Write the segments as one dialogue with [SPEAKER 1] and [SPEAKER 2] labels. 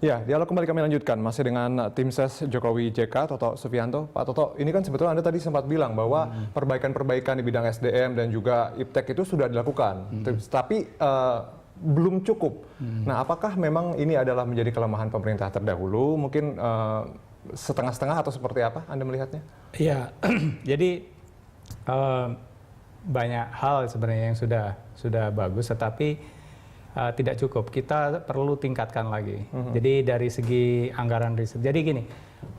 [SPEAKER 1] Ya, dialog kembali kami lanjutkan masih dengan tim ses Jokowi JK, Toto Sufianto. Pak Toto, ini kan sebetulnya Anda tadi sempat bilang bahwa perbaikan-perbaikan di bidang SDM dan juga IPTEK itu sudah dilakukan, tapi belum cukup. Nah, apakah memang ini adalah menjadi kelemahan pemerintah terdahulu? Mungkin setengah-setengah atau seperti apa Anda melihatnya?
[SPEAKER 2] Iya, jadi banyak hal sebenarnya yang sudah bagus, tetapi tidak cukup. Kita perlu tingkatkan lagi. Jadi dari segi anggaran riset. Jadi gini,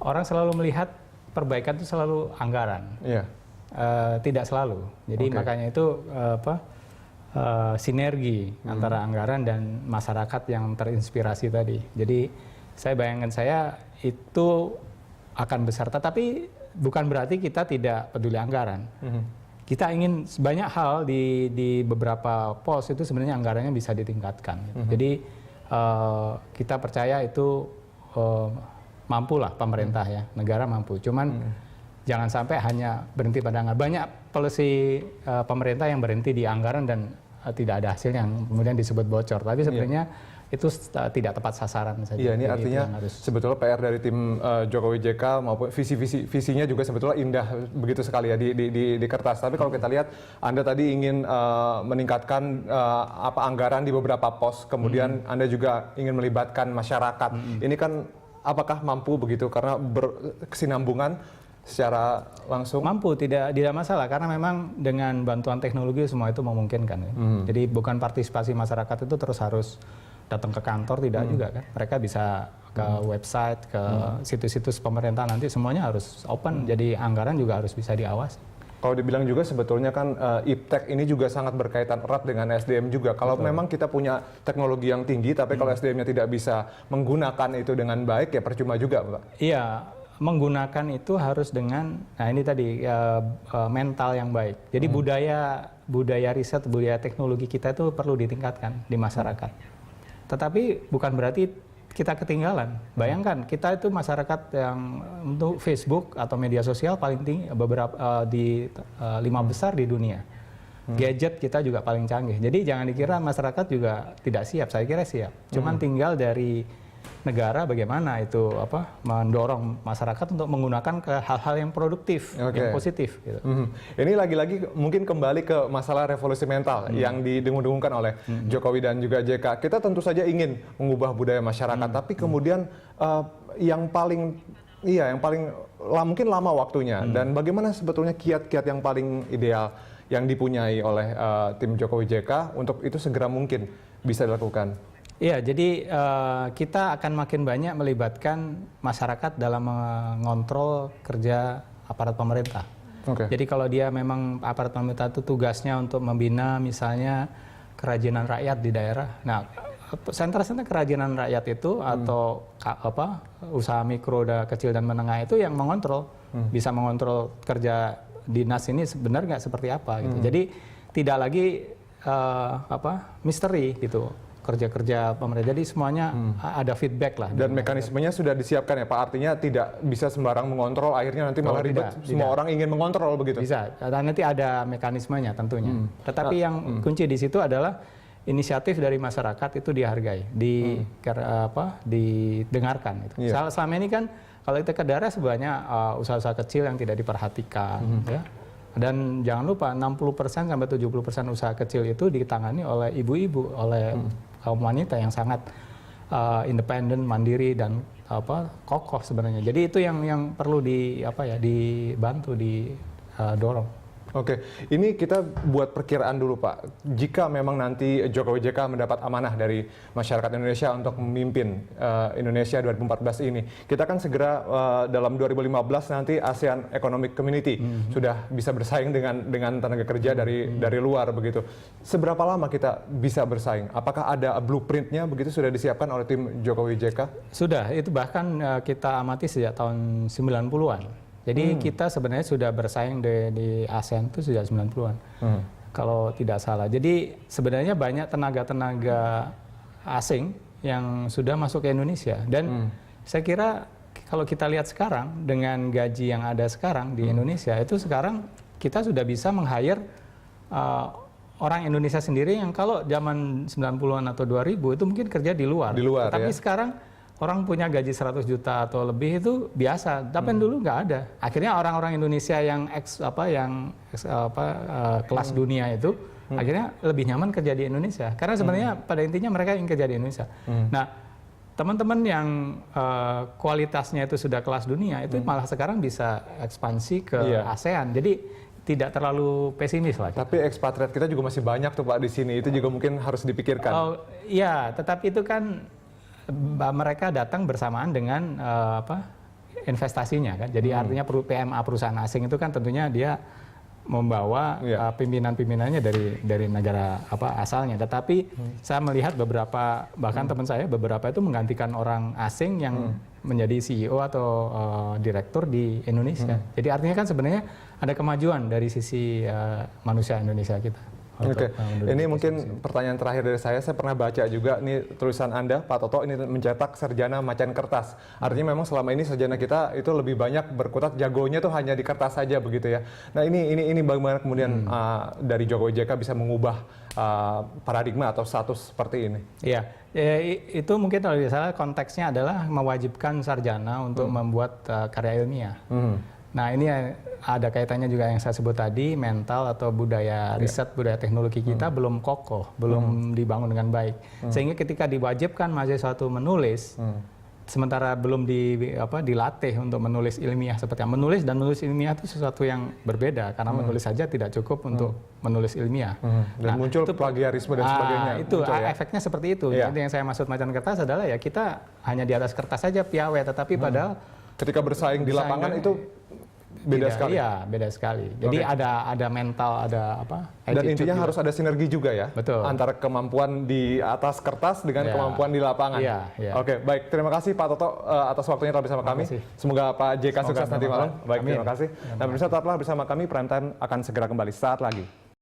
[SPEAKER 2] orang selalu melihat perbaikan itu selalu anggaran.
[SPEAKER 1] Iya.
[SPEAKER 2] Tidak selalu. Jadi makanya itu sinergi antara anggaran dan masyarakat yang terinspirasi tadi. Jadi saya bayangkan saya itu akan besar, tetapi bukan berarti kita tidak peduli anggaran. Kita ingin banyak hal di beberapa pos itu sebenarnya anggarannya bisa ditingkatkan. Jadi kita percaya itu mampulah pemerintah ya, negara mampu. Cuman jangan sampai hanya berhenti pada anggaran. Banyak policy pemerintah yang berhenti di anggaran dan tidak ada hasil yang kemudian disebut bocor. Tapi sebenarnya itu tidak tepat sasaran saja.
[SPEAKER 1] Iya, ini artinya sebetulnya PR dari tim Jokowi JK maupun visinya juga sebetulnya indah begitu sekali ya di kertas. Tapi kalau kita lihat, Anda tadi ingin meningkatkan anggaran di beberapa pos, kemudian Anda juga ingin melibatkan masyarakat. Ini kan apakah mampu begitu karena berkesinambungan secara langsung?
[SPEAKER 2] Mampu, tidak masalah karena memang dengan bantuan teknologi semua itu memungkinkan. Ya. Jadi bukan partisipasi masyarakat itu terus harus datang ke kantor, tidak juga kan. Mereka bisa ke website, ke situs-situs pemerintah, nanti semuanya harus open. Jadi anggaran juga harus bisa diawasi.
[SPEAKER 1] Kalau dibilang juga sebetulnya kan IPTEK ini juga sangat berkaitan erat dengan SDM juga. Kalau memang kita punya teknologi yang tinggi, tapi kalau SDM-nya tidak bisa menggunakan itu dengan baik, ya percuma juga, Pak.
[SPEAKER 2] Iya, menggunakan itu harus dengan, nah ini tadi mental yang baik. Jadi budaya riset, budaya teknologi kita itu perlu ditingkatkan di masyarakat. Tetapi bukan berarti kita ketinggalan. Bayangkan kita itu masyarakat yang untuk Facebook atau media sosial paling tinggi beberapa di 5 besar di dunia. Gadget kita juga paling canggih. Jadi jangan dikira masyarakat juga tidak siap. Saya kira siap. Cuman tinggal dari negara bagaimana itu mendorong masyarakat untuk menggunakan ke hal-hal yang produktif, yang positif. Gitu.
[SPEAKER 1] Ini lagi-lagi mungkin kembali ke masalah revolusi mental yang didengung-dengungkan oleh Jokowi dan juga JK. Kita tentu saja ingin mengubah budaya masyarakat, tapi kemudian yang paling mungkin lama waktunya. Dan bagaimana sebetulnya kiat-kiat yang paling ideal yang dipunyai oleh tim Jokowi JK untuk itu segera mungkin bisa dilakukan?
[SPEAKER 2] Iya, jadi kita akan makin banyak melibatkan masyarakat dalam mengontrol kerja aparat pemerintah. Jadi kalau dia memang aparat pemerintah itu tugasnya untuk membina misalnya kerajinan rakyat di daerah. Nah, sentra-sentra kerajinan rakyat itu atau usaha mikro, kecil dan menengah itu yang mengontrol, bisa mengontrol kerja dinas ini sebenarnya nggak seperti apa gitu. Jadi tidak lagi misteri gitu. Kerja-kerja pemerintah, jadi semuanya ada feedback lah.
[SPEAKER 1] Dan mekanismenya sudah disiapkan ya Pak, artinya tidak bisa sembarang mengontrol, akhirnya nanti malah ribet, semua orang ingin mengontrol begitu? Bisa,
[SPEAKER 2] dan nanti ada mekanismenya tentunya. Tetapi yang kunci di situ adalah inisiatif dari masyarakat itu dihargai, didengarkan. Gitu. Selama ini kan kalau kita ke daerah sebenarnya usaha-usaha kecil yang tidak diperhatikan, ya. Dan jangan lupa 60% sampai 70% usaha kecil itu ditangani oleh ibu-ibu, oleh kaum wanita yang sangat independen, mandiri dan kokoh sebenarnya. Jadi itu yang perlu dibantu, didorong.
[SPEAKER 1] Oke, ini kita buat perkiraan dulu Pak. Jika memang nanti Jokowi JK mendapat amanah dari masyarakat Indonesia untuk memimpin Indonesia 2014 ini, kita kan segera dalam 2015 nanti ASEAN Economic Community sudah bisa bersaing dengan tenaga kerja dari luar begitu. Seberapa lama kita bisa bersaing? Apakah ada blueprintnya begitu sudah disiapkan oleh tim Jokowi JK?
[SPEAKER 2] Sudah, itu bahkan kita amati sejak tahun 90-an. Jadi kita sebenarnya sudah bersaing di ASEAN itu sejak 90-an, kalau tidak salah. Jadi sebenarnya banyak tenaga-tenaga asing yang sudah masuk ke Indonesia. Dan saya kira kalau kita lihat sekarang dengan gaji yang ada sekarang di Indonesia, itu sekarang kita sudah bisa meng-hire orang Indonesia sendiri yang kalau zaman 90-an atau 2000 itu mungkin kerja di luar.
[SPEAKER 1] Di luar,
[SPEAKER 2] tapi
[SPEAKER 1] ya?
[SPEAKER 2] sekarang orang punya gaji 100 juta atau lebih itu biasa, tapi dulu nggak ada. Akhirnya orang-orang Indonesia yang kelas dunia itu akhirnya lebih nyaman kerja di Indonesia. Karena sebenarnya pada intinya mereka ingin kerja di Indonesia. Nah, teman-teman yang kualitasnya itu sudah kelas dunia itu malah sekarang bisa ekspansi ke ASEAN. Jadi tidak terlalu pesimis lah.
[SPEAKER 1] Tapi ekspatriat kita juga masih banyak tuh Pak di sini. Itu juga mungkin harus dipikirkan.
[SPEAKER 2] Oh iya, tetapi itu kan mereka datang bersamaan dengan investasinya kan. Jadi artinya PMA perusahaan asing itu kan tentunya dia membawa pimpinan-pimpinannya dari negara asalnya. Tetapi saya melihat beberapa bahkan teman saya beberapa itu menggantikan orang asing yang menjadi CEO atau direktur di Indonesia. Jadi artinya kan sebenarnya ada kemajuan dari sisi manusia Indonesia kita.
[SPEAKER 1] Oke, ini mungkin pertanyaan terakhir dari saya pernah baca juga nih tulisan Anda, Pak Toto, ini mencetak sarjana macan kertas. Artinya memang selama ini sarjana kita itu lebih banyak berkutat jagonya tuh hanya di kertas saja begitu ya. Nah ini bagaimana kemudian dari Jokowi JK bisa mengubah paradigma atau status seperti ini?
[SPEAKER 2] Iya, itu mungkin kalau tidak salah konteksnya adalah mewajibkan sarjana untuk membuat karya ilmiah. Nah ini ada kaitannya juga yang saya sebut tadi, mental atau budaya riset, budaya teknologi kita belum kokoh, belum dibangun dengan baik. Sehingga ketika diwajibkan mahasiswa itu menulis, sementara belum dilatih untuk menulis ilmiah seperti yang menulis dan menulis ilmiah itu sesuatu yang berbeda, karena menulis saja tidak cukup untuk menulis ilmiah.
[SPEAKER 1] Dan muncul plagiarisme dan sebagainya.
[SPEAKER 2] Itu efeknya seperti itu. Jadi yang saya maksud macan kertas adalah ya kita hanya di atas kertas saja piawai, tetapi padahal
[SPEAKER 1] ketika bersaing di lapangan itu beda sekali.
[SPEAKER 2] Iya, beda sekali. Jadi ada mental, ada
[SPEAKER 1] dan intinya juga harus ada sinergi juga ya.
[SPEAKER 2] Betul.
[SPEAKER 1] Antara kemampuan di atas kertas dengan kemampuan di lapangan. Oke, baik. Terima kasih Pak Toto atas waktunya telah bersama kami. Semoga Pak JK sukses nanti malam. Baik, terima kasih. Dan pemirsa tetaplah bersama kami. Prime Time akan segera kembali saat lagi.